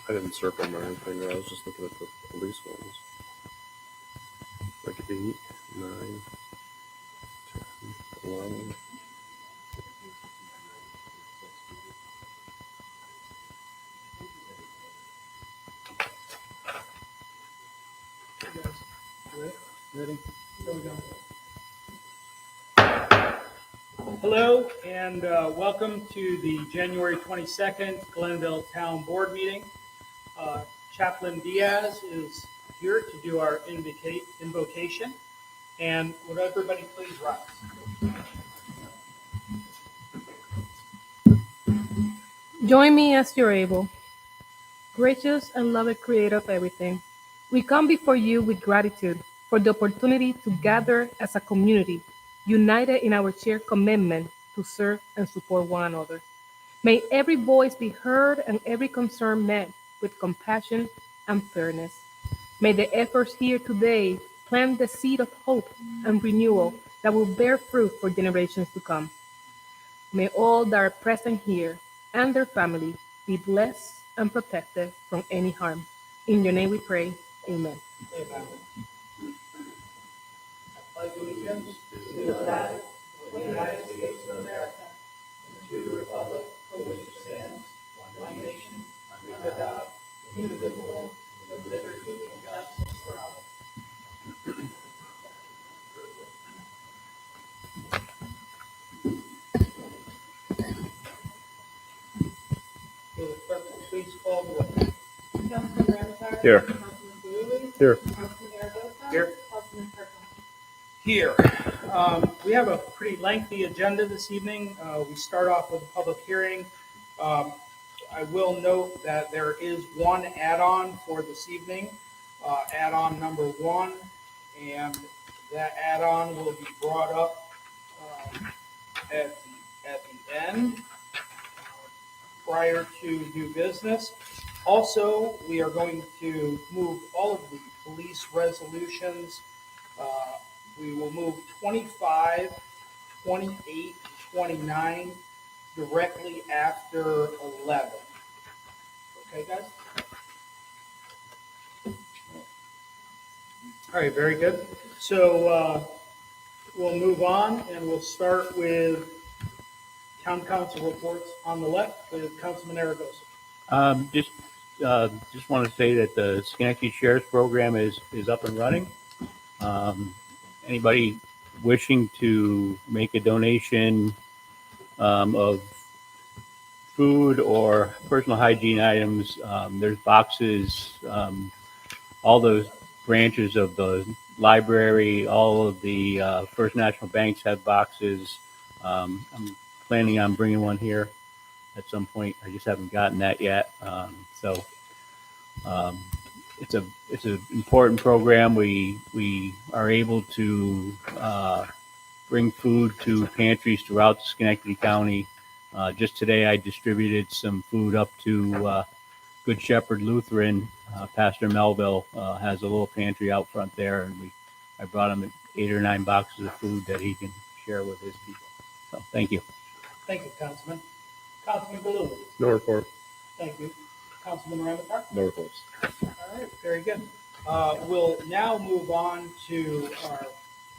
I didn't circle them or anything. I was just looking at the police ones. Like 8, 9, 10, 11. Ready? Here we go. Hello and welcome to the January 22nd Glenville Town Board meeting. Chaplain Diaz is here to do our invocation. And would everybody please rise? Join me as you're able. Gracious and loving Creator of everything, we come before you with gratitude for the opportunity to gather as a community, united in our shared commitment to serve and support one another. May every voice be heard and every concern met with compassion and fairness. May the efforts here today plant the seed of hope and renewal that will bear fruit for generations to come. May all that are present here and their family be blessed and protected from any harm. In your name we pray. Amen. Amen. I pledge allegiance to the flag of the United States of America and to the republic for which it stands, one nation, under God, indivisible, with liberty and justice for all. Will the clerk please call the roll? Councilman Ramsar. Here. Councilman Blue. Here. Councilman Aragosa. Here. Councilman Kirkland. Here. We have a pretty lengthy agenda this evening. We start off with a public hearing. I will note that there is one add-on for this evening, add-on number 1, and that add-on will be brought up at the end prior to new business. Also, we are going to move all of the police resolutions. We will move 25, 28, 29 directly after 11. Okay, guys? All right, very good. So we'll move on and we'll start with town council reports on the left with Councilman Aragosa. Just want to say that the Schenectady Sheriff's Program is up and running. Anybody wishing to make a donation of food or personal hygiene items, there's boxes, all those branches of the library, all of the First National Banks have boxes. I'm planning on bringing one here at some point. I just haven't gotten that yet. It's an important program. We are able to bring food to pantries throughout Schenectady County. Just today, I distributed some food up to Good Shepherd Lutheran. Pastor Melville has a little pantry out front there, and I brought him 8 or 9 boxes of food that he can share with his people. So, thank you. Thank you, Councilman. Councilman Baloo. No report. Thank you. Councilman Ramatar. No reports. All right, very good. We'll now move on to our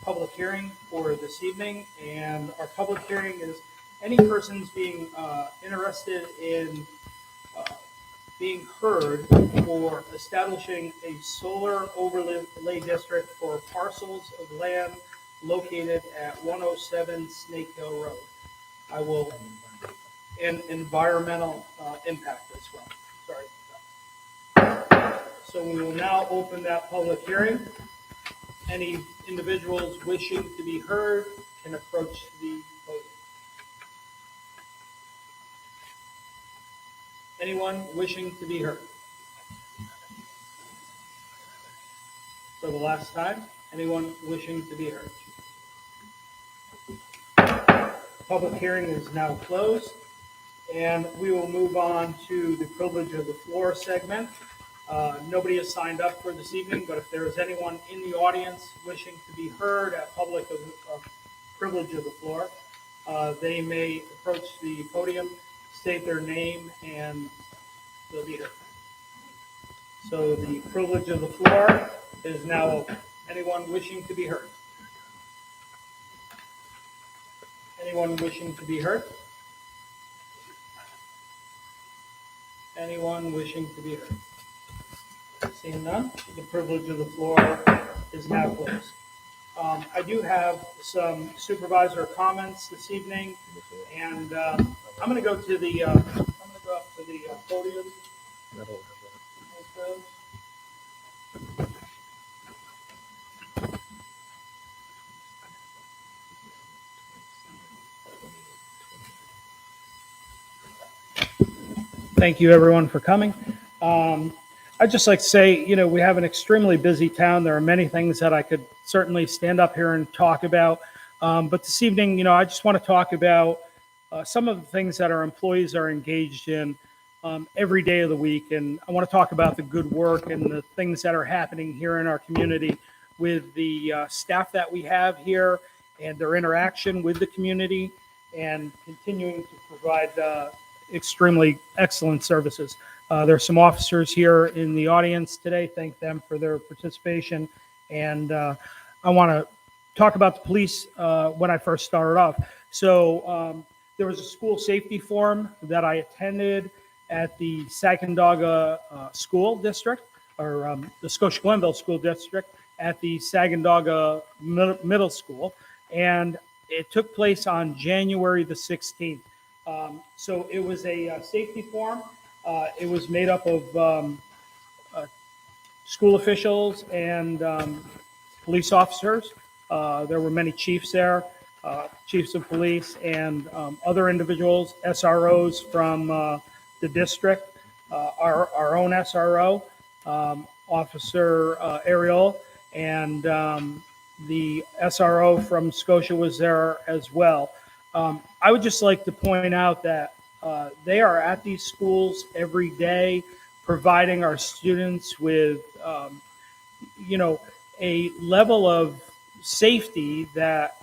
public hearing for this evening. And our public hearing is any persons being interested in being heard for establishing a solar overlay district for parcels of land located at 107 Snake Hill Road. I will, and environmental impact as well. Sorry. So we will now open that public hearing. Any individuals wishing to be heard can approach the podium. Anyone wishing to be heard? For the last time, anyone wishing to be heard? Public hearing is now closed, and we will move on to the privilege of the floor segment. Nobody has signed up for this evening, but if there is anyone in the audience wishing to be heard at public of privilege of the floor, they may approach the podium, state their name, and they'll be heard. So the privilege of the floor is now open. Anyone wishing to be heard? Anyone wishing to be heard? Anyone wishing to be heard? Seeing none, the privilege of the floor is now closed. I do have some supervisor comments this evening, and I'm going to go to the I'm going to go up to the podium. Thank you, everyone, for coming. I'd just like to say, we have an extremely busy town. There are many things that I could certainly stand up here and talk about. But this evening, I just want to talk about some of the things that our employees are engaged in every day of the week. And I want to talk about the good work and the things that are happening here in our community with the staff that we have here and their interaction with the community and continuing to provide extremely excellent services. There's some officers here in the audience today. Thank them for their participation. And I want to talk about the police when I first started off. So there was a school safety forum that I attended at the Sacandaga School District, or the Scotia Glenville School District at the Sacandaga Middle School. And it took place on January the 16th. So it was a safety forum. It was made up of school officials and police officers. There were many chiefs there, chiefs of police, and other individuals, SROs from the district, our own SRO, Officer Ariel, and the SRO from Scotia was there as well. I would just like to point out that they are at these schools every day, providing our students with, a level of safety that,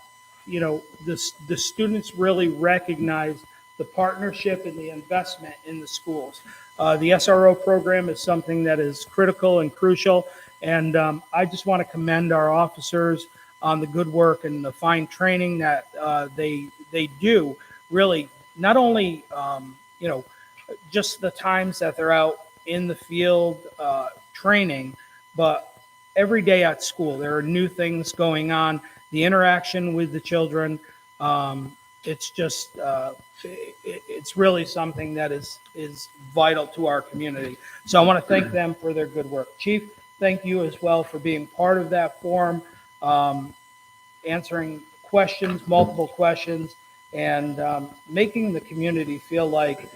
the students really recognize the partnership and the investment in the schools. The SRO program is something that is critical and crucial, and I just want to commend our officers on the good work and the fine training that they do. Really, not only just the times that they're out in the field training, but every day at school there are new things going on. The interaction with the children, it's just it's really something that is vital to our community. So I want to thank them for their good work. Chief, thank you as well for being part of that forum, answering questions, multiple questions, and making the community feel like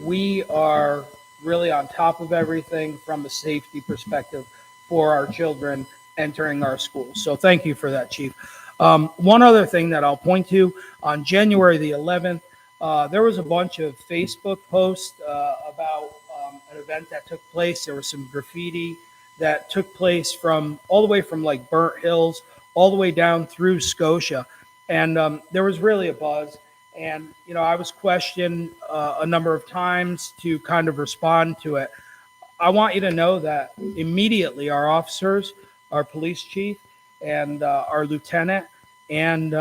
we are really on top of everything from a safety perspective for our children entering our schools. So thank you for that, Chief. One other thing that I'll point to, on January the 11th, there was a bunch of Facebook posts about an event that took place. There was some graffiti that took place from all the way from like Burnt Hills all the way down through Scotia. And there was really a buzz. And, I was questioned a number of times to kind of respond to it. I want you to know that immediately our officers, our police chief, and our lieutenant, and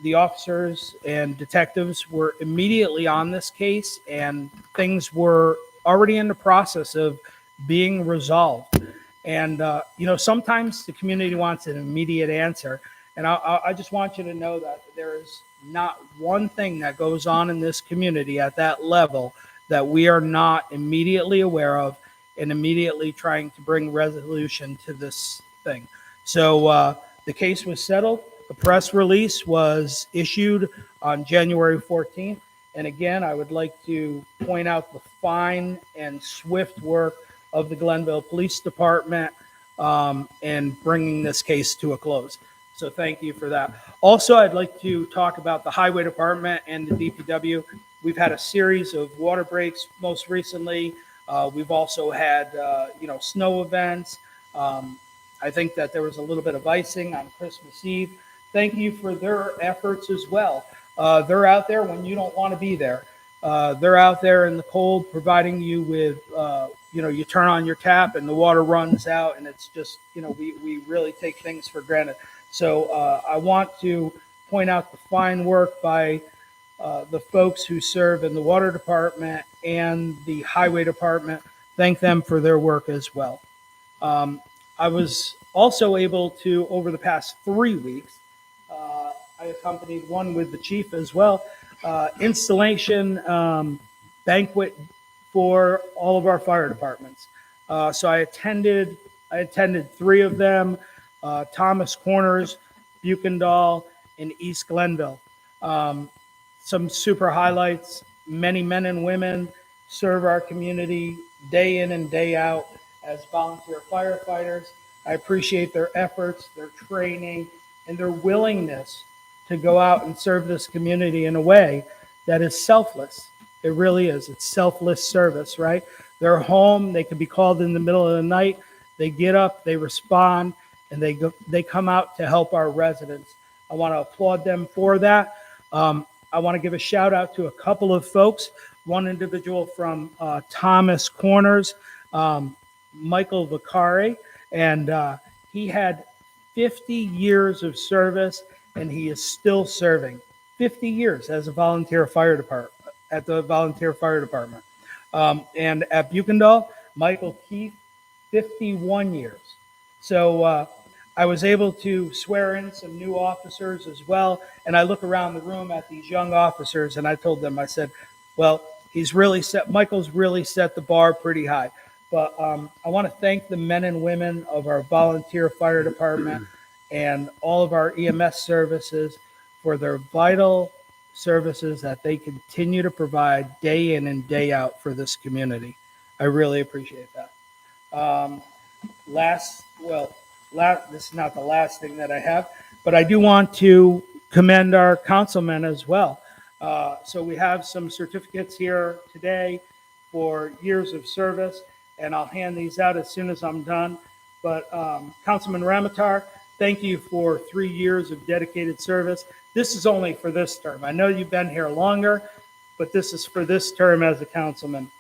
the officers and detectives were immediately on this case, and things were already in the process of being resolved. And, sometimes the community wants an immediate answer. And I just want you to know that there is not one thing that goes on in this community at that level that we are not immediately aware of and immediately trying to bring resolution to this thing. So the case was settled. The press release was issued on January 14th. And again, I would like to point out the fine and swift work of the Glenville Police Department in bringing this case to a close. So thank you for that. Also, I'd like to talk about the Highway Department and the DPW. We've had a series of water breaks most recently. We've also had, snow events. I think that there was a little bit of icing on Christmas Eve. Thank you for their efforts as well. They're out there when you don't want to be there. They're out there in the cold providing you with, you turn on your tap and the water runs out, and it's just, we really take things for granted. So I want to point out the fine work by the folks who serve in the water department and the highway department. Thank them for their work as well. I was also able to, over the past 3 weeks, I accompanied one with the chief as well, installation banquet for all of our fire departments. So I attended 3 of them, Thomas Corners, Buchendall, and East Glenville. Some super highlights. Many men and women serve our community day in and day out as volunteer firefighters. I appreciate their efforts, their training, and their willingness to go out and serve this community in a way that is selfless. It really is. It's selfless service, right? They're home. They can be called in the middle of the night. They get up, they respond, and they come out to help our residents. I want to applaud them for that. I want to give a shout out to a couple of folks. One individual from Thomas Corners, Michael Vicari, and he had 50 years of service, and he is still serving. 50 years as a volunteer fire department at the volunteer fire department. And at Buchendall, Michael Keith, 51 years. So I was able to swear in some new officers as well. And I look around the room at these young officers, and I told them, I said, well, Michael's really set the bar pretty high. But I want to thank the men and women of our volunteer fire department and all of our EMS services for their vital services that they continue to provide day in and day out for this community. I really appreciate that. This is not the last thing that I have, but I do want to commend our councilmen as well. So we have some certificates here today for years of service, and I'll hand these out as soon as I'm done. But Councilman Ramatar, thank you for 3 years of dedicated service. This is only for this term. I know you've been here longer, but this is for this term as a councilman.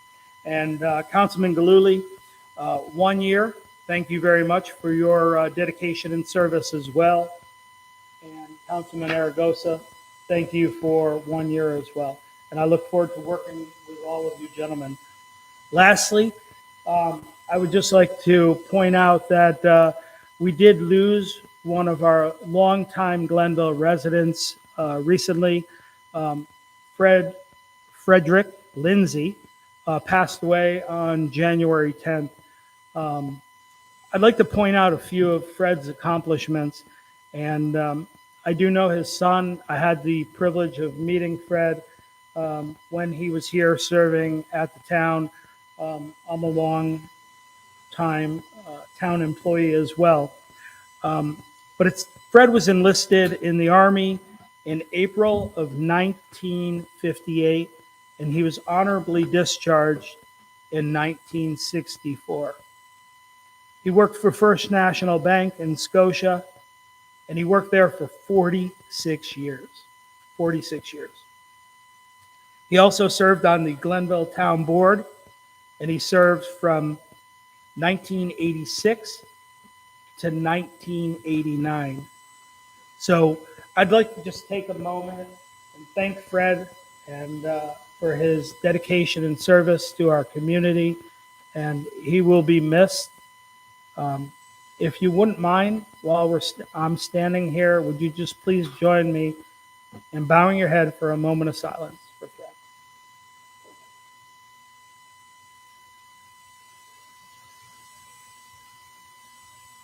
And Councilman Galuli, 1 year. Thank you very much for your dedication and service as well. And Councilman Aragosa, thank you for 1 year as well. And I look forward to working with all of you gentlemen. Lastly, I would just like to point out that we did lose one of our longtime Glenville residents recently. Frederick Lindsay passed away on January 10th. I'd like to point out a few of Fred's accomplishments. And I do know his son. I had the privilege of meeting Fred when he was here serving at the town. I'm a long time town employee as well. But Fred was enlisted in the Army in April of 1958, and he was honorably discharged in 1964. He worked for First National Bank in Scotia, and he worked there for 46 years. 46 years. He also served on the Glenville Town Board, and he served from 1986 to 1989. So I'd like to just take a moment and thank Fred and for his dedication and service to our community, and he will be missed. If you wouldn't mind, while I'm standing here, would you just please join me in bowing your head for a moment of silence for Fred?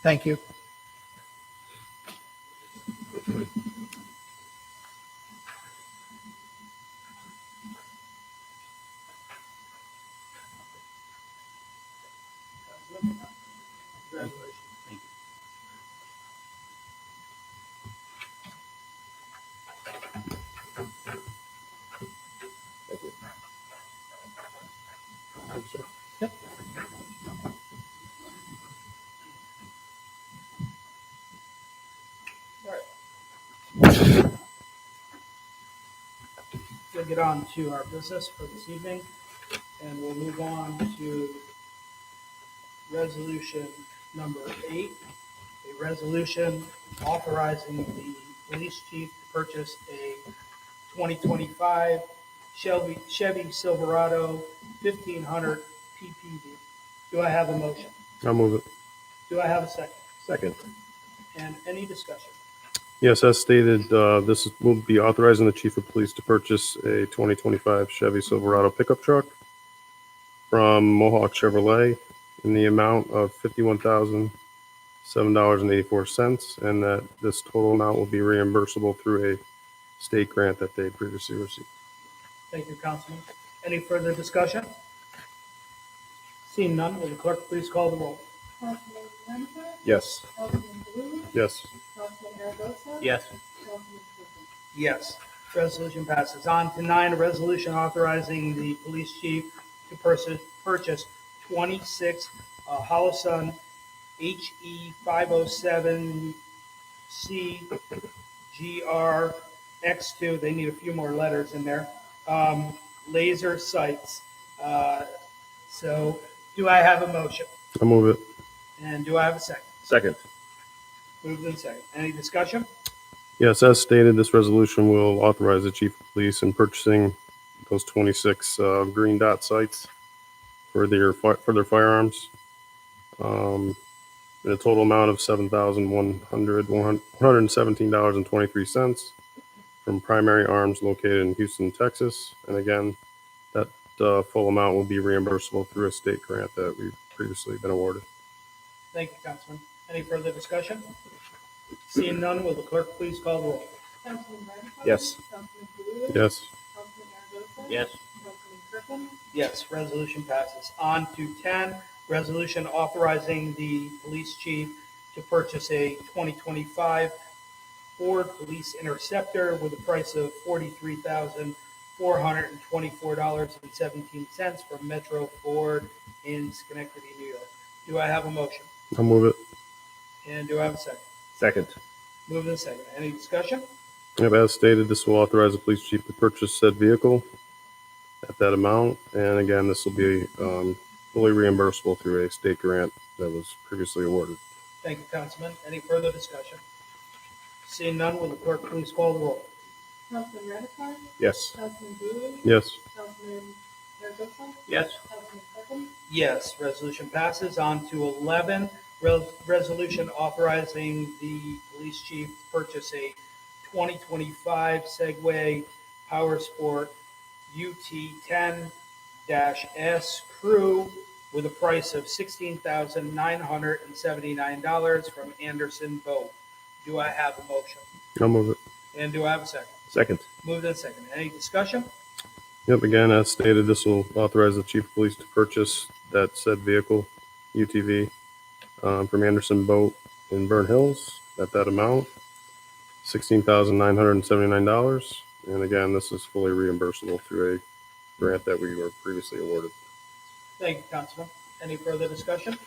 Thank you. Congratulations. Thank you. Thank you. Thanks, sir. Yep. All right. We'll get on to our business for this evening, and we'll move on to resolution number 8, a resolution authorizing the police chief to purchase a 2025 Chevy Silverado 1500 PPV. Do I have a motion? I'll move it. Do I have a second? Second. And any discussion? Yes, as stated, will be authorizing the chief of police to purchase a 2025 Chevy Silverado pickup truck from Mohawk Chevrolet in the amount of $51,007.84, and that this total amount will be reimbursable through a state grant that they previously received. Thank you, Councilman. Any further discussion? Seeing none, will the clerk please call the roll? Councilman Ramichardt? Yes. Councilman Blue? Yes. Councilman Aragosa? Yes. Councilman Kirkland? Yes. Resolution passes. On to 9, a resolution authorizing the police chief to purchase 26 Holosun HE 507C GRX2. They need a few more letters in there. Laser sights. So do I have a motion? I'll move it. And do I have a second? Second. Moved in second. Any discussion? Yes, as stated, this resolution will authorize the chief of police in purchasing those 26 green dot sights for their firearms in a total amount of $7,117.23 from Primary Arms located in Houston, Texas. And again, that full amount will be reimbursable through a state grant that we've previously been awarded. Thank you, Councilman. Any further discussion? Seeing none, will the clerk please call the roll? Councilman Ramichardt? Yes. Councilman Blue? Yes. Councilman Aragosa? Yes. Councilman Kirkland? Yes, resolution passes. On to 10, resolution authorizing the police chief to purchase a 2025 Ford Police Interceptor with a price of $43,424.17 from Metro Ford in Schenectady, New York. Do I have a motion? I'll move it. And do I have a second? Second. Moved and second. Any discussion? Yep, as stated, this will authorize the police chief to purchase said vehicle at that amount. And again, this will be fully reimbursable through a state grant that was previously awarded. Thank you, Councilman. Any further discussion? Seeing none, will the clerk please call the roll? Councilman Ramichardt? Yes. Councilman Blue? Yes. Councilman Aragosa? Yes. Councilman Kirkland? Yes, resolution passes. On to 11, resolution authorizing the police chief to purchase a 2025 Segway Power Sport UT10-S Crew with a price of $16,979 from Anderson Boat. Do I have a motion? I'll move it. And do I have a second? Second. Moved and second. Any discussion? Yep, again, as stated, this will authorize the chief of police to purchase that said vehicle, UTV, from Anderson Boat in Burn Hills at that amount, $16,979. And again, this is fully reimbursable through a grant that we were previously awarded. Thank you, Councilman. Any further discussion?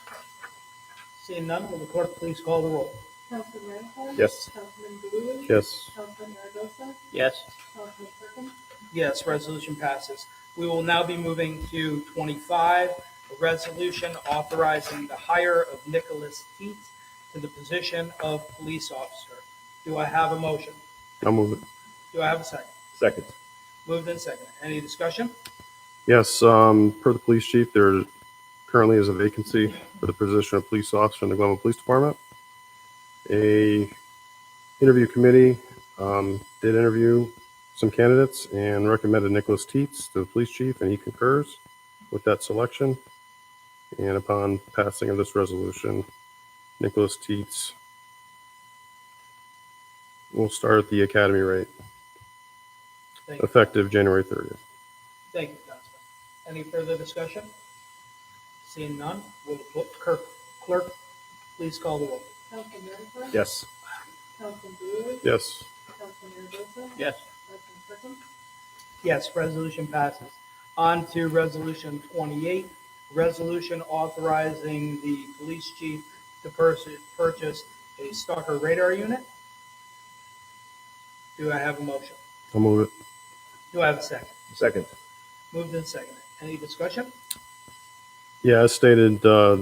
Seeing none, will the clerk please call the roll? Councilman Ramichardt? Yes. Councilman Blue? Yes. Councilman Aragosa? Yes. Councilman Kirkland? Yes, resolution passes. We will now be moving to 25, a resolution authorizing the hire of Nicholas Teets to the position of police officer. Do I have a motion? I'll move it. Do I have a second? Second. Moved and second. Any discussion? Yes, per the police chief, there currently is a vacancy for the position of police officer in the Glenville Police Department. A interview committee did interview some candidates and recommended Nicholas Teets to the police chief, and he concurs with that selection. And upon passing of this resolution, Nicholas Teets will start at the academy rate, Thank you. effective January 30th. Thank you, Councilman. Any further discussion? Seeing none, will the clerk please call the roll? Councilman Ramichardt? Yes. Councilman Blue? Yes. Councilman Aragosa? Yes. Councilman Kirkland? Yes, resolution passes. On to resolution 28, resolution authorizing the police chief to purchase a stalker radar unit. Do I have a motion? I'll move it. Do I have a second? Second. Moved and seconded. Any discussion? Yeah, as stated,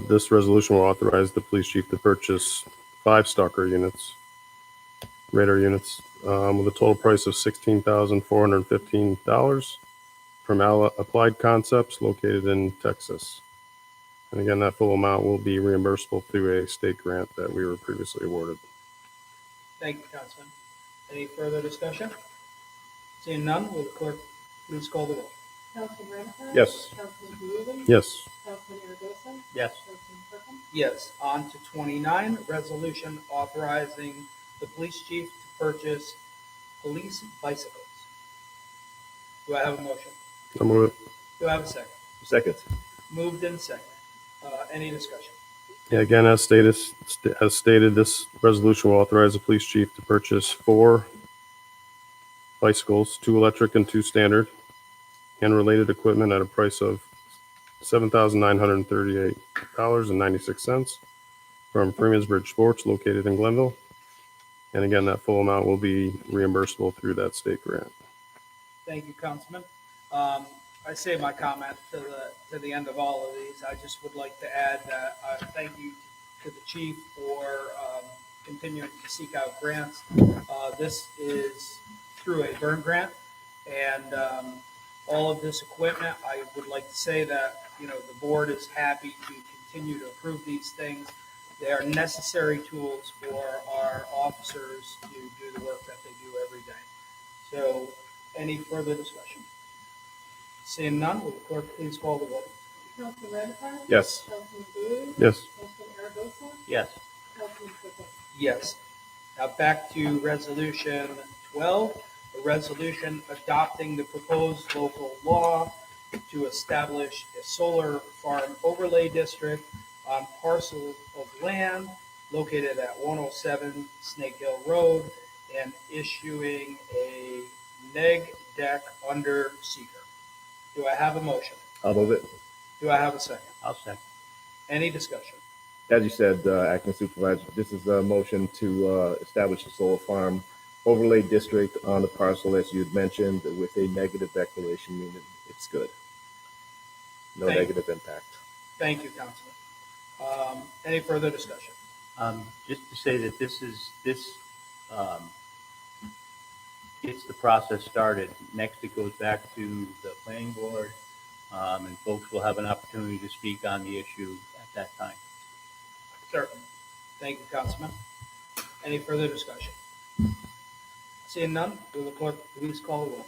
this resolution will authorize the police chief to purchase 5 stalker units, radar units, with a total price of $16,415 from Applied Concepts located in Texas. And again, that full amount will be reimbursable through a state grant that we were previously awarded. Thank you, Councilman. Any further discussion? Seeing none, will the clerk please call the roll? Councilman Ramichardt? Yes. Councilman Blue? Yes. Councilman Aragosa? Yes. Councilman Kirkland? Yes. On to 29, resolution authorizing the police chief to purchase police bicycles. Do I have a motion? I'll move it. Do I have a second? Second. Moved in second. Any discussion? Yeah, again, as stated, this resolution will authorize the police chief to purchase 4 bicycles, 2 electric and 2 standard, and related equipment at a price of $7,938.96 from Freeman's Bridge Sports located in Glenville. And again, that full amount will be reimbursable through that state grant. Thank you, Councilman. I save my comment to the end of all of these. I just would like to add that thank you to the chief for continuing to seek out grants. This is through a burn grant, and all of this equipment, I would like to say that, the board is happy to continue to approve these things. They are necessary tools for our officers to do the work that they do every day. So, any further discussion? Seeing none, will the clerk please call the roll? Councilman Ramichardt? Yes. Councilman Blue? Yes. Councilman Aragosa? Yes. Councilman Kirkland? Yes. Now back to resolution 12, a resolution adopting the proposed local law to establish a solar farm overlay district on parcel of land located at 107 Snake Hill Road and issuing a neg deck under seeker. Do I have a motion? I'll move it. Do I have a second? I'll second. Any discussion? As you said, Acting Supervisor, this is a motion to establish a solar farm overlay district on the parcel, as you had mentioned, with a negative declaration, meaning it's good. No Thank you. negative impact. Thank you, Councilman. Any further discussion? Just to say that this gets the process started. Next, it goes back to the planning board, and folks will have an opportunity to speak on the issue at that time. Certainly. Thank you, Councilman. Any further discussion? Seeing none, will the clerk please call the roll?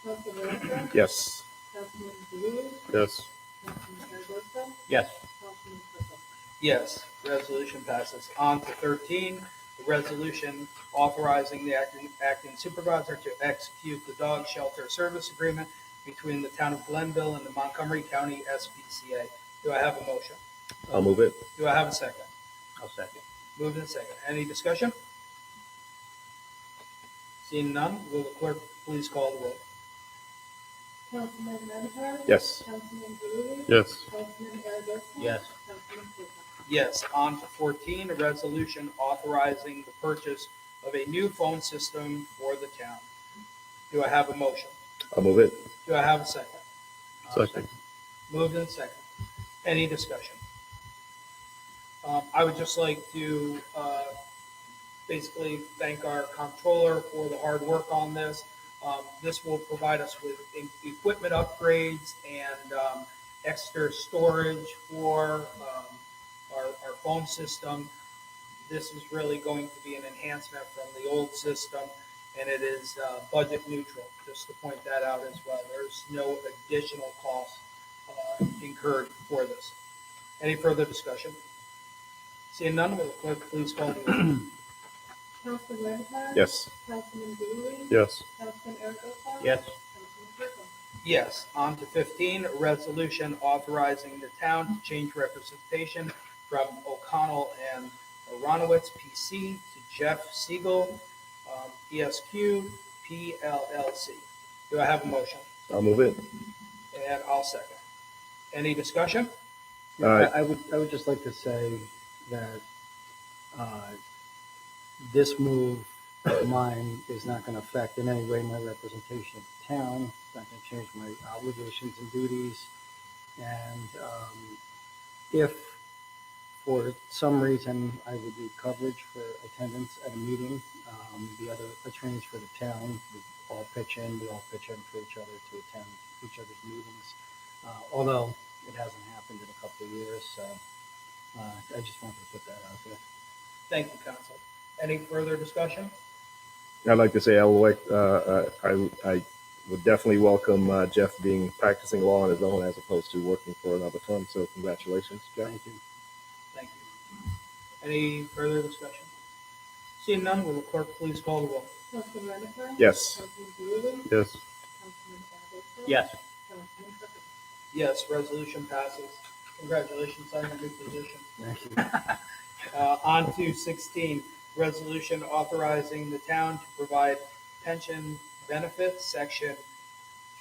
Councilman Ramichardt? Yes. Councilman Blue? Yes. Councilman Aragosa? Yes. Councilman Kirkland? Yes, resolution passes. On to 13, the resolution authorizing the acting supervisor to execute the dog shelter service agreement between the town of Glenville and the Montgomery County SPCA. Do I have a motion? I'll move it. Do I have a second? I'll second. Moved and second. Any discussion? Seeing none, will the clerk please call the roll? Councilman Ramichardt? Yes. Councilman Blue? Yes. Councilman Aragosa? Yes. Councilman Kirkland? Yes. On to 14, a resolution authorizing the purchase of a new phone system for the town. Do I have a motion? I'll move it. Do I have a second? I'll Second. Moved and second. Any discussion? I would just like to basically thank our comptroller for the hard work on this. This will provide us with equipment upgrades and extra storage for our phone system. This is really going to be an enhancement from the old system, and it is budget neutral, just to point that out as well. There's no additional cost incurred for this. Any further discussion? Seeing none, will the clerk please call the roll? Councilman Ramichardt? Yes. Councilman Blue? Yes. Councilman Aragosa? Yes. Councilman Kirkland? Yes. On to 15, a resolution authorizing the town to change representation from O'Connell and Aronowitz PC to Jeff Siegel, ESQ, PLLC. Do I have a motion? I'll move it. And I'll second. Any discussion? I would just like to say that this move of mine is not going to affect in any way my representation of the town. It's not going to change my obligations and duties. And If for some reason I would need coverage for attendance at a meeting, the other attorneys for the town would all pitch in. We all pitch in for each other to attend each other's meetings. Although it hasn't happened in a couple of years, so I just wanted to put that out there. Thank you, counsel. Any further discussion? I'd like to say I would definitely welcome Jeff practicing law on his own as opposed to working for another firm. So congratulations, Jeff. Thank you. Thank you. Any further discussion? Seeing none, will the clerk please call the roll? Councilman Renifer? Yes. Councilman Blue? Yes. Councilman Zaragoza? Yes. Councilman Kirkland? Yes, resolution passes. Congratulations on your new position. Thank you. On to 16, resolution authorizing the town to provide pension benefits, section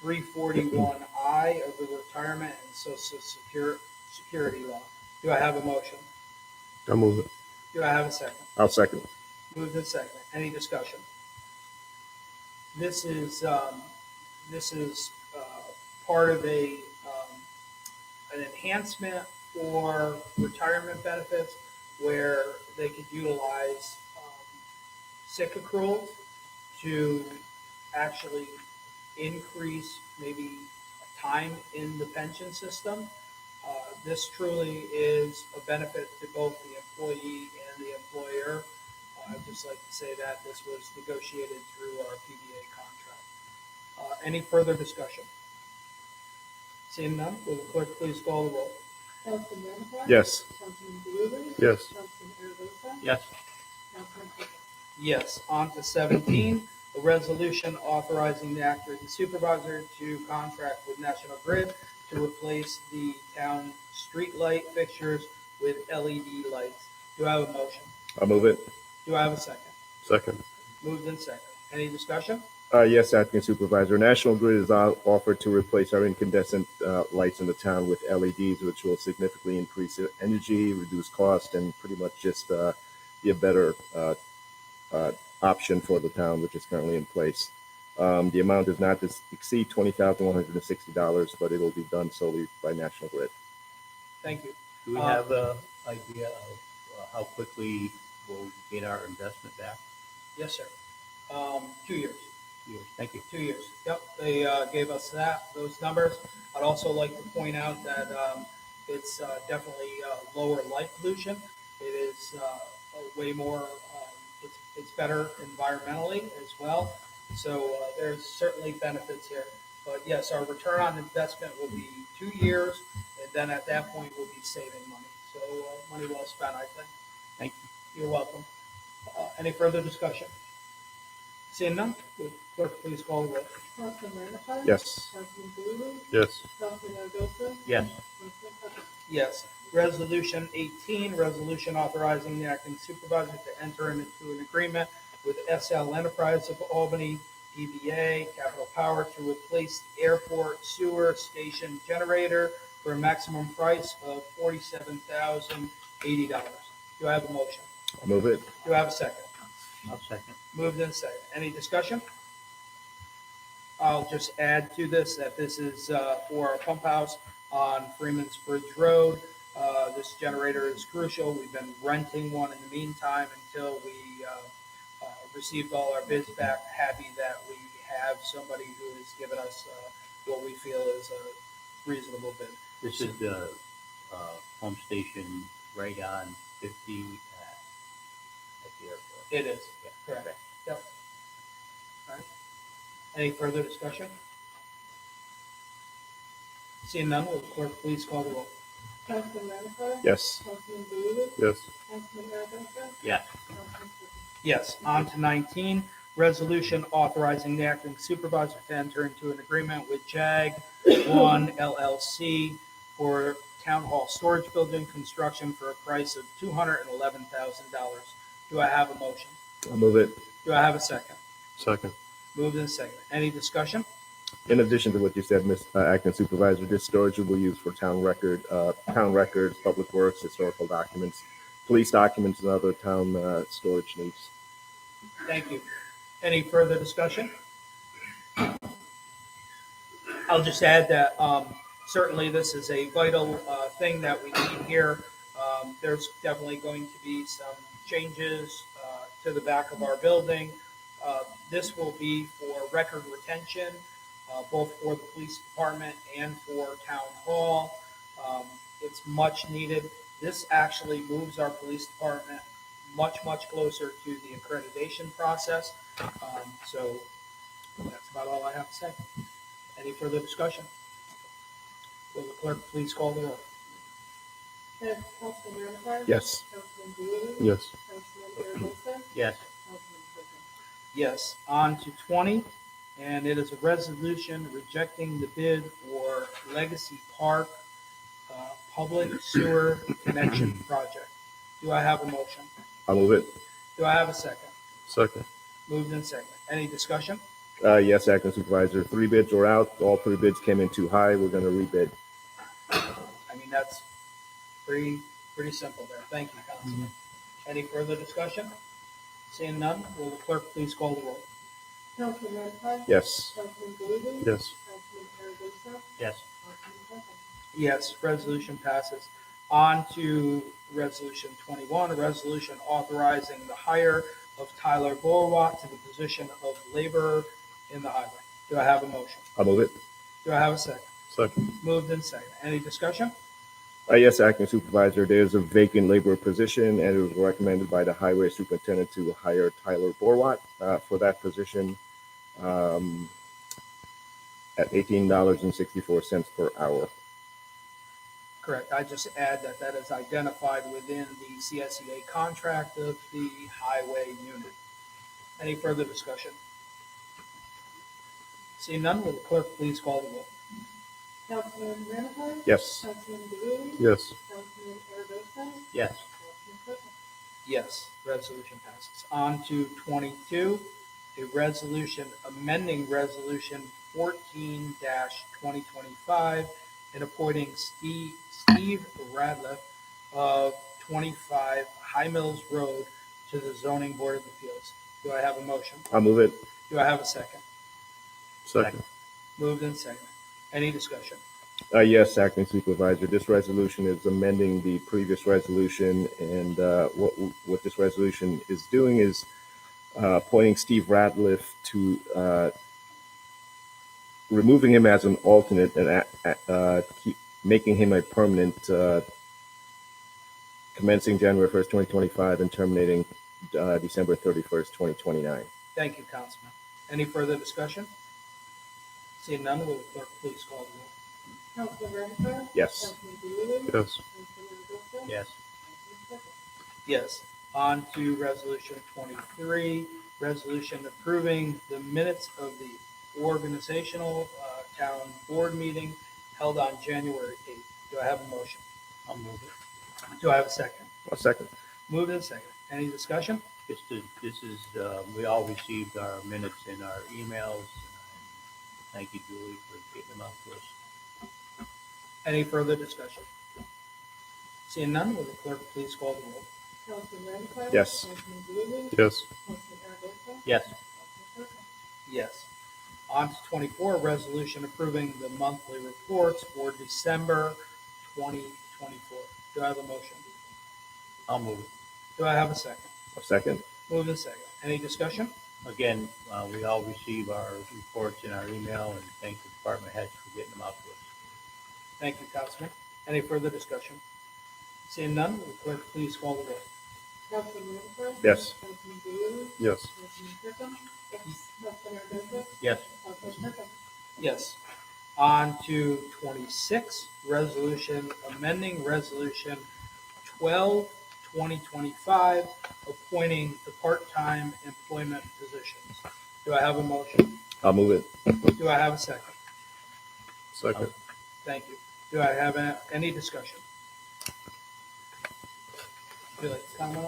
341I of the Retirement and Social Security Law. Do I have a motion? I'll move it. Do I have a second? I'll second. Moved and second. Any discussion? This is part of an enhancement for retirement benefits where they could utilize sick accruals to actually increase maybe time in the pension system. This truly is a benefit to both the employee and the employer. I'd just like to say that this was negotiated through our PBA contract. Any further discussion? Seeing none, will the clerk please call the roll? Councilman Renifer? Yes. Councilman Blue? Yes. Councilman Zaragoza? Yes. Councilman Kirkland? Yes. On to 17, a resolution authorizing the acting supervisor to contract with National Grid to replace the town street light fixtures with LED lights. Do I have a motion? I'll move it. Do I have a second? Second. Moved in second. Any discussion? Yes, Acting Supervisor. National Grid has offered to replace our incandescent lights in the town with LEDs, which will significantly increase energy, reduce cost, and pretty much just be a better option for the town, which is currently in place. The amount does not exceed $20,160, but it will be done solely by National Grid. Thank you. Do we have an idea of how quickly we'll get our investment back? Yes, sir. 2 years. Years. Thank you. 2 years. Yep, they gave us those numbers. I'd also like to point out that it's definitely lower light pollution. It is way more. It's better environmentally as well. So there's certainly benefits here. But yes, our return on investment will be 2 years, and then at that point we'll be saving money. So money well spent, I think. Thank you. You're welcome. Any further discussion? Seeing none, will clerk please call the roll? Councilman Renifer? Yes. Councilman Blue? Yes. Councilman Zaragoza? Yes. Councilman Kirkland? Yes. Resolution 18, resolution authorizing the acting supervisor to enter into an agreement with SL Enterprise of Albany, DBA, Capital Power to replace the airport sewer station generator for a maximum price of $47,080. Do I have a motion? I'll move it. Do I have a second? I'll second. Moved in second. Any discussion? I'll just add to this that this is for our pump house on Freeman's Bridge Road. This generator is crucial. We've been renting one in the meantime until we received all our bids back. Happy that we have somebody who has given us what we feel is a reasonable bid. This is the pump station right on 50 at the airport. It is. Yeah. Correct. Yep. All right. Any further discussion? Seeing none, will the clerk please call the roll? Councilman Renifer? Yes. Councilman Blue? Yes. Councilman Zaragoza? Yes. Councilman Kirkland? Yes. On to 19, resolution authorizing the acting supervisor to enter into an agreement with JAG 1 LLC for town hall storage building construction for a price of $211,000. Do I have a motion? I'll move it. Do I have a second? Second. Moved in second. Any discussion? In addition to what you said, Acting Supervisor, this storage will be used for town records, public works, historical documents, police documents, and other town storage needs. Thank you. Any further discussion? I'll just add that certainly this is a vital thing that we need here. There's definitely going to be some changes to the back of our building. This will be for record retention, both for the police department and for town hall. It's much needed. This actually moves our police department much closer to the accreditation process. So that's about all I have to say. Any further discussion? Will the clerk please call the roll? Councilman Ramichardt? Yes. Councilman Dean? Yes. Councilman Iragosa? Yes. Councilman Kirkland? Yes. On to 20, and it is a resolution rejecting the bid for Legacy Park Public Sewer Connection Project. Do I have a motion? I'll move it. Do I have a second? Second. Moved in second. Any discussion? Yes, Acting Supervisor. 3 bids were out. All 3 bids came in too high. We're going to rebid. I mean, that's pretty simple there. Thank you, Councilman. Any further discussion? Seeing none, will the clerk please call the roll? Councilman Ramichardt? Yes. Councilman Dean? Yes. Councilman Iragosa? Yes. Councilman Kirkland? Yes, resolution passes. On to resolution 21, a resolution authorizing the hire of Tyler Borwat to the position of laborer in the highway. Do I have a motion? I'll move it. Do I have a second? Second. Moved in second. Any discussion? Yes, Acting Supervisor. There's a vacant laborer position, and it was recommended by the Highway Superintendent to hire Tyler Borwat for that position at $18.64 per hour. Correct. I just add that that is identified within the CSEA contract of the highway unit. Any further discussion? Seeing none, will the clerk please call the roll? Councilman Ramichardt? Yes. Councilman Dean? Yes. Councilman Iragosa? Yes. Councilman Kirkland? Yes, resolution passes. On to 22, a resolution amending resolution 14-2025 and appointing Steve Radliff of 25 High Mills Road to the Zoning Board of Appeals. Do I have a motion? I'll move it. Do I have a second? Second. Moved in second. Any discussion? Yes, Acting Supervisor. This resolution is amending the previous resolution, and what this resolution is doing is appointing Steve Radliff to removing him as an alternate and making him a permanent commencing January 1st, 2025 and terminating December 31st, 2029. Thank you, Councilman. Any further discussion? Seeing none, will the clerk please call the roll? Councilman Ramichardt? Yes. Councilman Dean? Yes. Councilman Iragosa? Yes. Councilman Kirkland? Yes. On to resolution 23, resolution approving the minutes of the organizational town board meeting held on January 8th. Do I have a motion? I'll move it. Do I have a second? A second. Moved in second. Any discussion? We all received our minutes in our emails. Thank you, Julie, for getting them out to us. Any further discussion? Seeing none, will the clerk please call the roll? Councilman Ramichardt? Yes. Councilman Dean? Yes. Councilman Iragosa? Yes. Councilman Kirkland? Yes. On to 24, resolution approving the monthly reports for December 2024. Do I have a motion? I'll move it. Do I have a second? A second. Moved in second. Any discussion? Again, we all receive our reports in our email, and thank the department heads for getting them out to us. Thank you, Councilman. Any further discussion? Seeing none, will the clerk please call the roll? Councilman Ramichardt? Yes. Councilman Dean? Yes. Councilman Kirkland? Councilman Iragosa? Yes. Councilman Kirkland? Yes. On to 26, resolution amending resolution 12-2025, appointing the part-time employment positions. Do I have a motion? I'll move it. Do I have a second? Second. Thank you. Do I have any discussion? Would you like to comment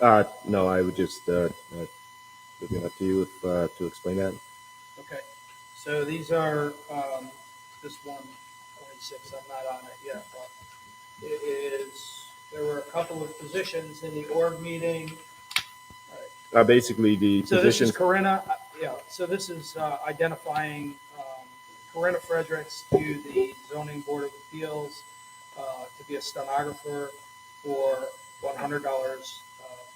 on it? No, I would just leave it up to you to explain that. Okay. So these are, this one, 26, I'm not on it yet, but it is, there were a couple of positions in the org meeting. Basically, the So this is positions. Corinna, so this is identifying Corinna Fredericks to the Zoning Board of Appeals to be a stenographer for $100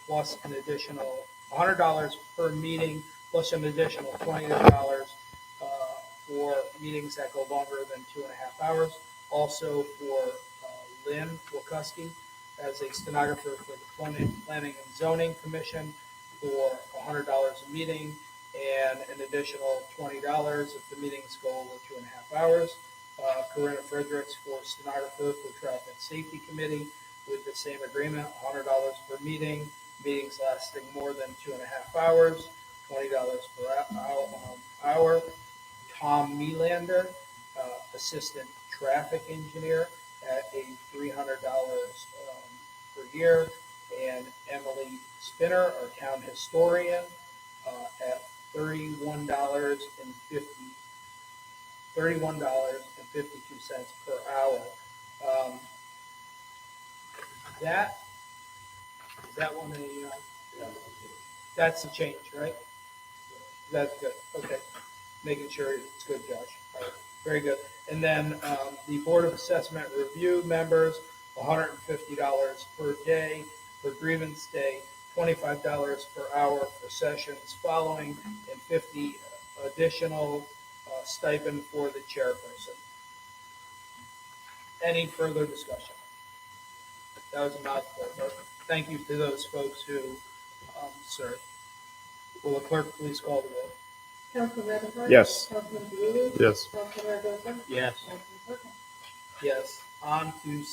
plus an additional $100 per meeting plus an additional $20 for meetings that go longer than 2.5 hours. Also for Lynn Wilkuski as a stenographer for the Planning and Zoning Commission for $100 a meeting and an additional $20 if the meetings go over 2.5 hours. Corinna Fredericks for stenographer for Traffic Safety Committee with the same agreement, $100 per meeting, meetings lasting more than 2.5 hours, $20 per hour. Tom Melander, assistant traffic engineer at a $300 per year, and Emily Spinner, our town historian, at $31.52 per hour. Is that one that's the change, right? That's good. Okay. Making sure it's good, Josh. All right. Very good. And then the Board of Assessment Review members, $150 per day for grievance day, $25 per hour for sessions following, and $50 additional stipend for the chairperson. Any further discussion? That was a mouthful, but thank you to those folks who served. Will the clerk please call the roll? Councilman Rutherford? Yes. Councilman Blue? Yes. Councilman Aragosa? Yes. Councilman Perkins? Yes. On to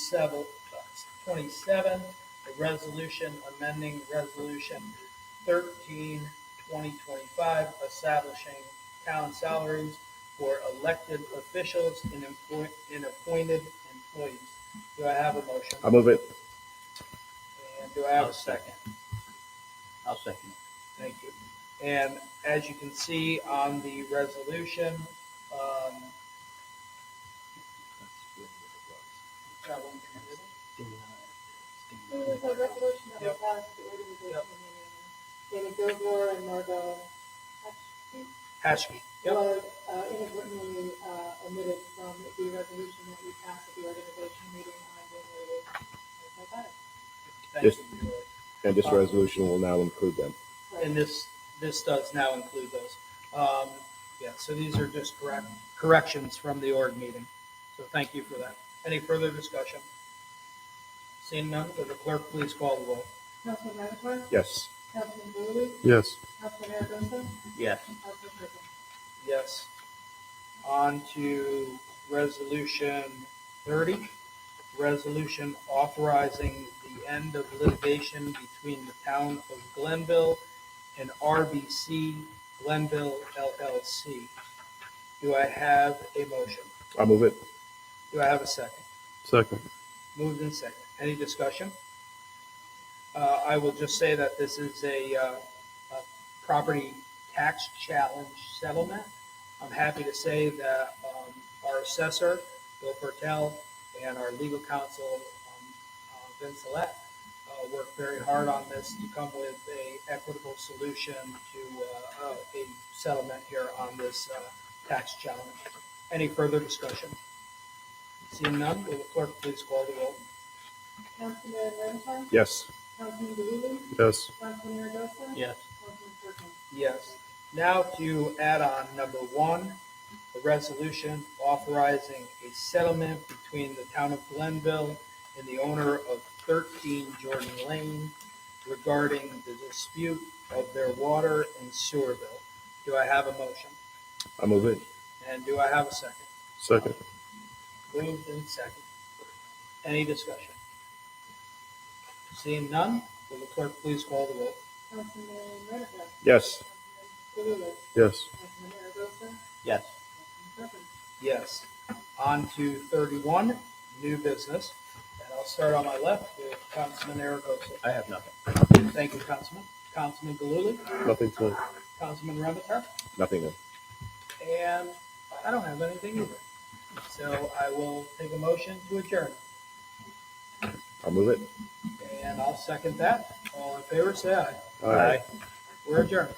27, the resolution amending Resolution 13, 2025, establishing town salaries for elected officials and appointed employees. Do I have a motion? I'll move it. And do I have a second? I'll second it. Thank you. And as you can see on the resolution, that one, There was a resolution that was Yep. passed, the organization Yep. David Gilmore and Margot Hashke. Yep. was inadvertently omitted from the resolution that we passed at the organization meeting on January 8th. Thank Yes. you, Julie. And this resolution will now include them. And this does now include those. Yeah, so these are just corrections from the org meeting. So thank you for that. Any further discussion? Seeing none, will the clerk please call the roll? Councilman Rutherford? Yes. Councilman Blue? Yes. Councilman Aragosa? Yes. Councilman Perkins? Yes. On to resolution 30, resolution authorizing the end of litigation between the town of Glenville and RBC Glenville LLC. Do I have a motion? I'll move it. Do I have a second? Second. Moved in second. Any discussion? I will just say that this is a property tax challenge settlement. I'm happy to say that our assessor, Bill Pertel, and our legal counsel, Vince Lett, worked very hard on this to come with a equitable solution to a settlement here on this tax challenge. Any further discussion? Seeing none, will the clerk please call the roll? Councilman Rutherford? Yes. Councilman Blue? Yes. Councilman Aragosa? Yes. Councilman Perkins? Yes. Now to add on number 1, a resolution authorizing a settlement between the town of Glenville and the owner of 13 Jordan Lane regarding the dispute of their water and sewer bill. Do I have a motion? I'll move it. And do I have a second? Second. Moved in second. Any discussion? Seeing none, will the clerk please call the roll? Councilman Rutherford? Yes. Councilman Blue? Yes. Councilman Aragosa? Yes. Councilman Perkins? Yes. On to 31, new business. And I'll start on my left with Councilman Aragosa. I have nothing. Thank you, Councilman. Councilman Galuli, Nothing tonight. Councilman Remitar, Nothing then. and I don't have anything either. So I will take a motion to adjourn. I'll move it. And I'll second that. All in favor, say aye. Aye. We're adjourned.